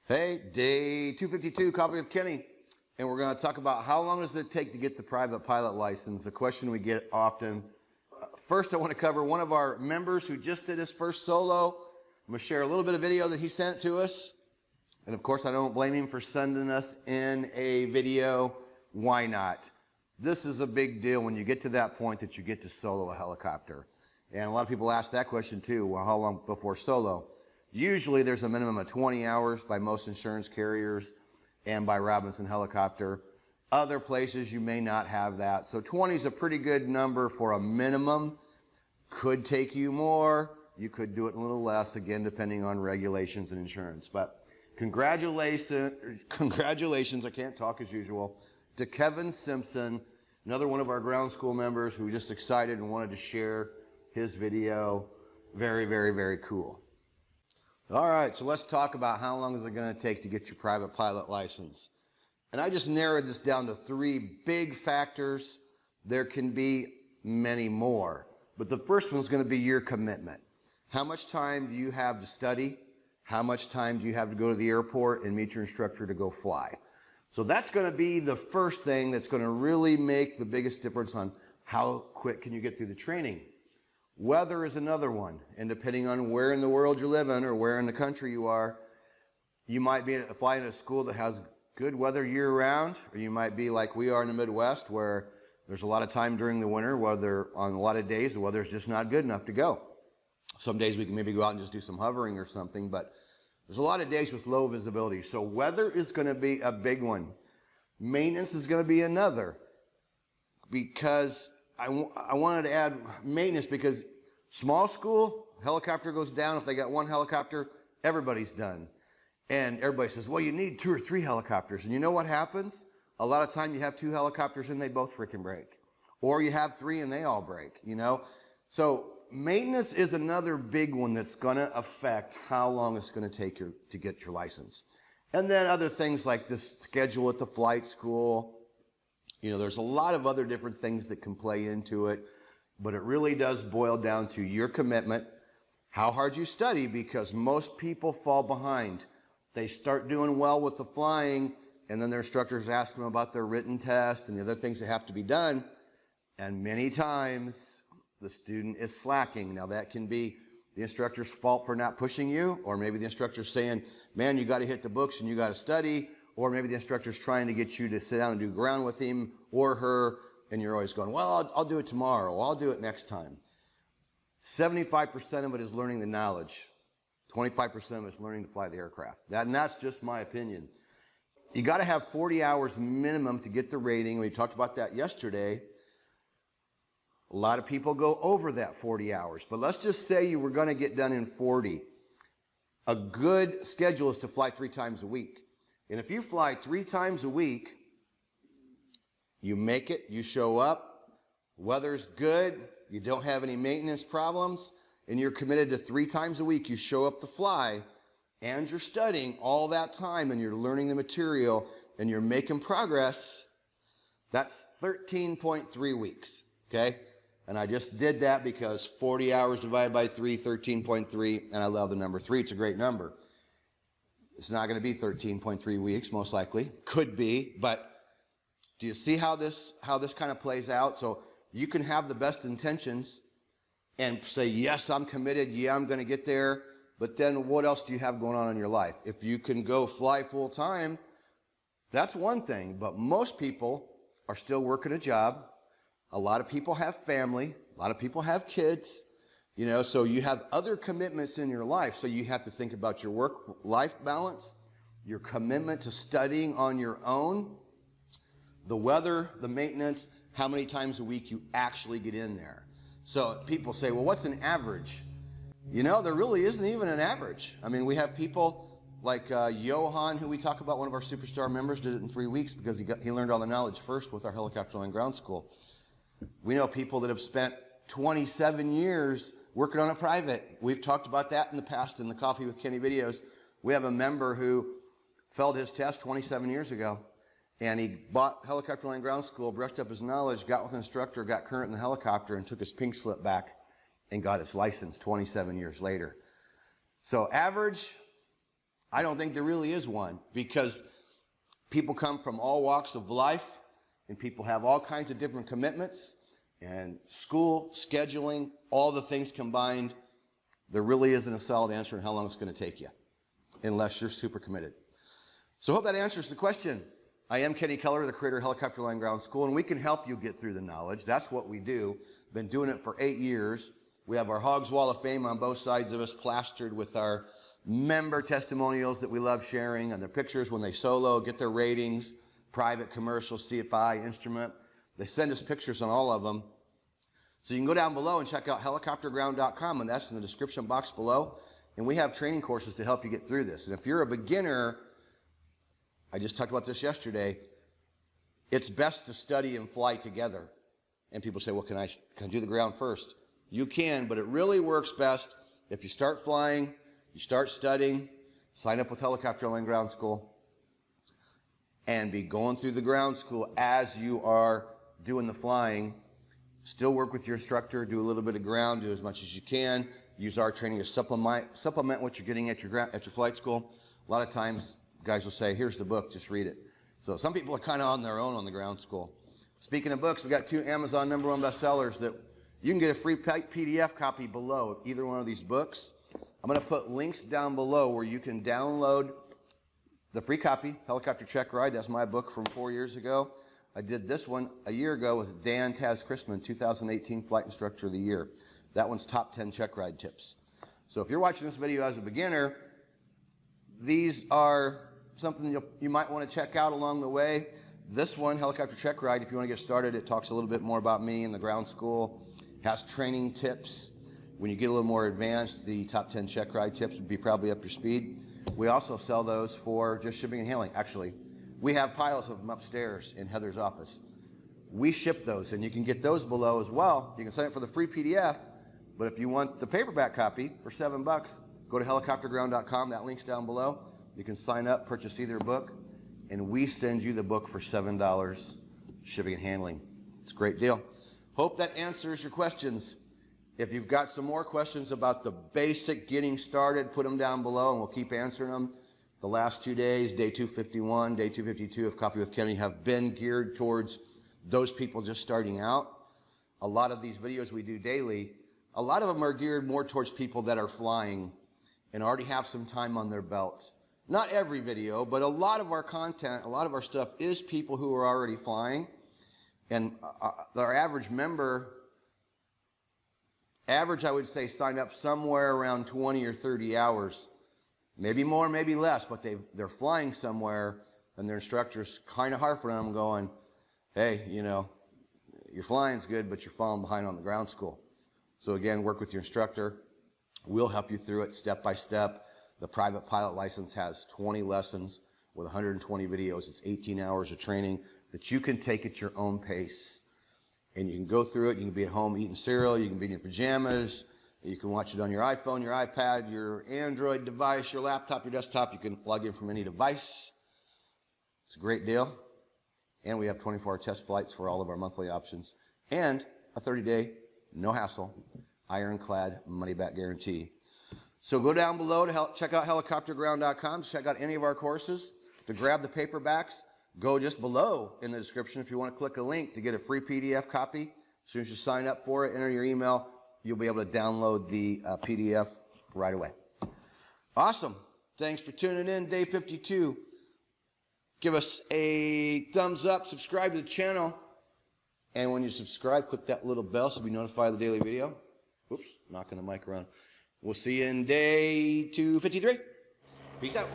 Hey, day 252, Coffee with Kenny. And we're going to talk about how long does it take to get the private pilot license, a question we get often. First, I want to cover one of our members who just did his first solo. I'm going to share a little bit of video that he sent to us. And of course, I don't blame him for sending us in a video. Why not? This is a big deal when you get to that point that you get to solo a helicopter. And a lot of people ask that question too, well, how long before solo? Usually there's a minimum of 20 hours by most insurance carriers and by Robinson Helicopter. Other places you may not have that. So 20 is a pretty good number for a minimum. Could take you more. You could do it a little less, again, depending on regulations and insurance. But congratulations, I can't talk as usual, to Kevin Simpson, another one of our ground school members who just excited and wanted to share his video. Very, very, very cool. All right, so let's talk about how long is it going to take to get your private pilot license. And I just narrowed this down to three big factors. There can be many more. But the first one is going to be your commitment. How much time do you have to study? How much time do you have to go to the airport and meet your instructor to go fly? So that's going to be the first thing that's going to really make the biggest difference on how quick can you get through the training. Weather is another one, and depending on where in the world you live in or where in the country you are, you might be flying at a school that has good weather year-round, or you might be like we are in the Midwest where there's a lot of time during the winter where on a lot of days the weather is just not good enough to go. Some days we can maybe go out and just do some hovering or something, but there's a lot of days with low visibility. So weather is going to be a big one. Maintenance is going to be another, because I wanted to add maintenance because small school, helicopter goes down. If they got one helicopter, everybody's done. And everybody says, well, you need 2 or 3 helicopters. And you know what happens? A lot of time you have 2 helicopters and they both freaking break. Or you have 3 and they all break, you know? So maintenance is another big one that's going to affect how long it's going to take you to get your license. And then other things like the schedule at the flight school. You know, there's a lot of other different things that can play into it, but it really does boil down to your commitment, how hard you study, because most people fall behind. They start doing well with the flying, and then their instructors ask them about their written test and the other things that have to be done, and many times the student is slacking. Now that can be the instructor's fault for not pushing you, or maybe the instructor's saying, man, you got to hit the books and you got to study. Or maybe the instructor's trying to get you to sit down and do ground with him or her, and you're always going, well, I'll do it tomorrow, I'll do it next time. 75% of it is learning the knowledge. 25% of it is learning to fly the aircraft. And that's just my opinion. You got to have 40 hours minimum to get the rating. We talked about that yesterday. A lot of people go over that 40 hours, but let's just say you were going to get done in 40. A good schedule is to fly 3 times a week. And if you fly 3 times a week, you make it, you show up, weather's good, you don't have any maintenance problems, and you're committed to 3 times a week, you show up to fly, and you're studying all that time, and you're learning the material, and you're making progress, that's 13.3 weeks, okay? And I just did that because 40 hours divided by 3, 13.3, and I love the number 3. It's a great number. It's not going to be 13.3 weeks, most likely. Could be, but do you see how this kind of plays out? So you can have the best intentions and say, yes, I'm committed. Yeah, I'm going to get there. But then what else do you have going on in your life? If you can go fly full time, that's one thing. But most people are still working a job. A lot of people have family. A lot of people have kids. You know, so you have other commitments in your life, so you have to think about your work-life balance, your commitment to studying on your own, the weather, the maintenance, how many times a week you actually get in there. So people say, well, what's an average? You know, there really isn't even an average. I mean, we have people like Johan, who we talk about, one of our superstar members, did it in 3 weeks because he learned all the knowledge first with our helicopter and ground school. We know people that have spent 27 years working on a private. We've talked about that in the past in the Coffee with Kenny videos. We have a member who failed his test 27 years ago, and he bought helicopter land ground school, brushed up his knowledge, got with an instructor, got current in the helicopter, and took his pink slip back and got his license 27 years later. So average, I don't think there really is one, because people come from all walks of life, and people have all kinds of different commitments, and school, scheduling, all the things combined. There really isn't a solid answer on how long it's going to take you, unless you're super committed. So I hope that answers the question. I am Kenny Keller, the creator of Helicopter Land Ground School, and we can help you get through the knowledge. That's what we do. Been doing it for 8 years. We have our Hogs Wall of Fame on both sides of us, plastered with our member testimonials that we love sharing, and their pictures when they solo, get their ratings, private, commercial, CFI, instrument. They send us pictures on all of them. So you can go down below and check out helicopterground.com, and that's in the description box below. And we have training courses to help you get through this. And if you're a beginner, I just talked about this yesterday, it's best to study and fly together. And people say, well, can I do the ground first? You can, but it really works best if you start flying, you start studying, sign up with Helicopter Land Ground School, and be going through the ground school as you are doing the flying. Still work with your instructor, do a little bit of ground, do as much as you can. Use our training to supplement what you're getting at your flight school. A lot of times, guys will say, here's the book, just read it. So some people are kind of on their own on the ground school. Speaking of books, we got 2 Amazon #1 bestsellers that you can get a free PDF copy below of either one of these books. I'm going to put links down below where you can download the free copy, Helicopter Check Ride. That's my book from 4 years ago. I did this one a year ago with Dan Taz-Chrisman, 2018 Flight Instructor of the Year. That one's top 10 check ride tips. So if you're watching this video as a beginner, these are something you might want to check out along the way. This one, Helicopter Check Ride, if you want to get started, it talks a little bit more about me and the ground school. Has training tips. When you get a little more advanced, the top 10 check ride tips would be probably up your speed. We also sell those for just shipping and handling. Actually, we have piles of them upstairs in Heather's office. We ship those, and you can get those below as well. You can sign up for the free PDF, but if you want the paperback copy for $7, go to helicopterground.com. That link's down below. You can sign up, purchase either book, and we send you the book for $7 shipping and handling. It's a great deal. Hope that answers your questions. If you've got some more questions about the basic getting started, put them down below and we'll keep answering them. The last 2 days, day 251, day 252 of Coffee with Kenny, have been geared towards those people just starting out. A lot of these videos we do daily, a lot of them are geared more towards people that are flying and already have some time on their belt. Not every video, but a lot of our content, a lot of our stuff is people who are already flying. And our average member, I would say, signed up somewhere around 20 or 30 hours. Maybe more, maybe less, but they're flying somewhere, and their instructor's kind of harping on them going, hey, you know, your flying's good, but you're falling behind on the ground school. So again, work with your instructor. We'll help you through it step by step. The private pilot license has 20 lessons with 120 videos. It's 18 hours of training that you can take at your own pace. And you can go through it. You can be at home eating cereal. You can be in your pajamas. You can watch it on your iPhone, your iPad, your Android device, your laptop, your desktop. You can plug in from any device. It's a great deal. And we have 24-hour test flights for all of our monthly options. And a 30-day, no hassle, ironclad money-back guarantee. So go down below to check out helicopterground.com to check out any of our courses. To grab the paperbacks, go just below in the description if you want to click a link to get a free PDF copy. As soon as you sign up for it, enter your email, you'll be able to download the PDF right away. Awesome. Thanks for tuning in, day 52. Give us a thumbs up, subscribe to the channel, and when you subscribe, click that little bell so you'll be notified of the daily video. Oops, knocking the mic around. We'll see you in day 253. Peace out.